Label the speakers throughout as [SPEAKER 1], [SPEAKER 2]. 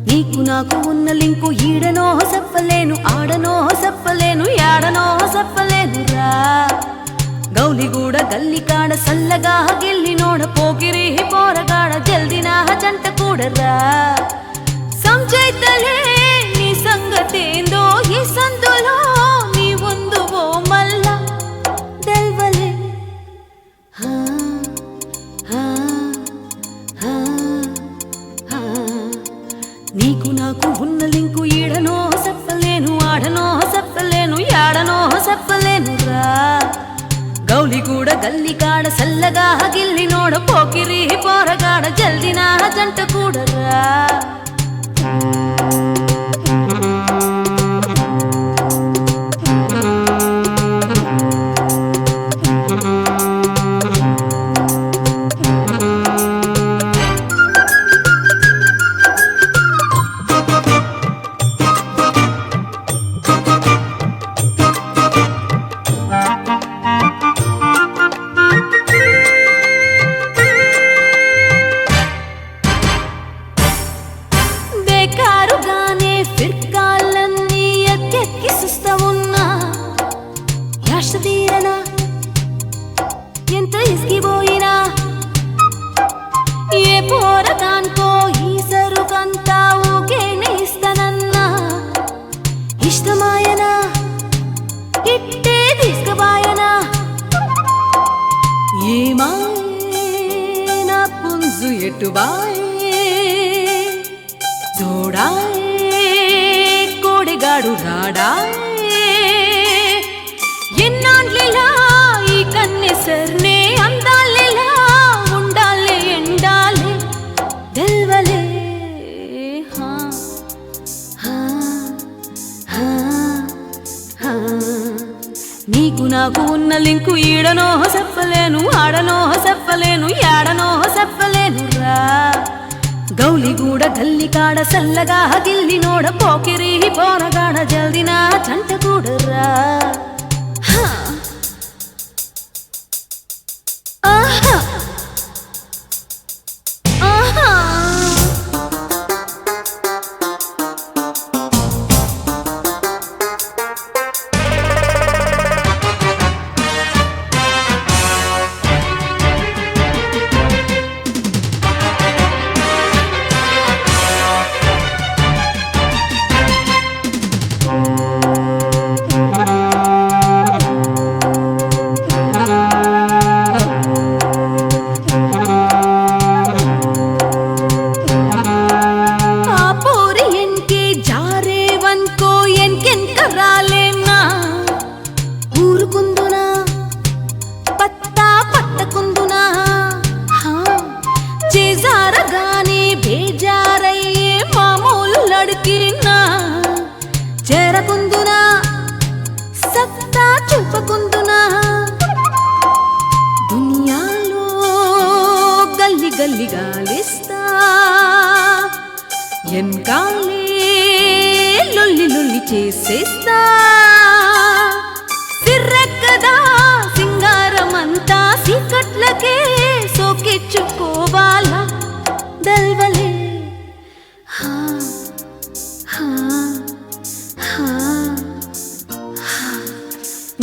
[SPEAKER 1] నీకు నాకు ఉన్న లింకు ఈడనో చెప్పలేను, ఆడనో చెప్పలేను, యాడనో చెప్పలేను రా. గౌలిగూడ గల్లికాడ సల్లగా గిల్లినోడ పోకిరి పోరగాడ జల్దినా జంట కూడరా. సంజైతలే నీ సంగతేందో ఈ సందులో నీ ఉందువో మల్ల దెల్వలే. నీకు నాకు ఉన్న లింకు ఈడనో చెప్పలేను, ఆడనో చెప్పలేను, యాడనో చెప్పలేను రా. గౌలిగూడ గల్లికాడ సల్లగా గిల్లినోడ పోకిరి పోరగాడ జల్దినా జంట కూడరా. బేకారుగానే ఫిర్కాలన్నీ ఎక్కెక్కి సుస్తా ఉన్నా, యాష తీరనా ఎంత ఇసిగిపోయినా, ఏ పోరగాన్కో ఈ సరుకంతా ఊకేనే ఇస్తానన్నా. ఇష్టమాయనా ఇట్టే తీసుకుపోయనా, ఏమాయే నా పుంజు ఎటుబాయే తోడాయే కోడిగాడు రాడాయే. ఎన్నాళ్ళిలా ఈ కన్నెసర్నే అందాలిలా ఉండాలే ఎండాలే దెల్వలే. నీకు నాకు ఉన్న లింకు ఈడనో చెప్పలేను, ఆడనో చెప్పలేను, యాడనో చెప్పలేను రా. గౌలిగూడ గల్లికాడ సల్లగా గిల్లినోడ పోకిరి పోరగాడ జల్దినా జంట కూడరా. ఆహా ఆహా ఊరుకుందునా పత్తా పట్టకుందునా, చేజారగానే బేజారయ్యే మామూలు లడికినా. చేరకుందునా సత్తా చూపకుందునా, దునియాలో గల్లి గల్లి గాలిస్తా. ఎన్కాలే లొల్లి లొల్లి చేసేస్తా. సిర్రెక్కదా సింగారమంతా సీకట్లకే సోకిచ్చుకోవాలా దెల్వలే.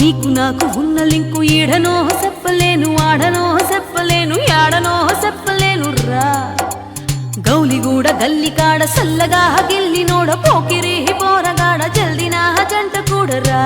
[SPEAKER 1] నీకు నాకు ఉన్న లింకు ఈడనో చెప్పలేను, ఆడనో చెప్పలేను, యాడనో చెప్పలేను రా. గౌలిగూడ గల్లికాడ సల్లగా గిల్లినోడ పోకిరి పోరగాడ జల్దినా జంట కూడరా.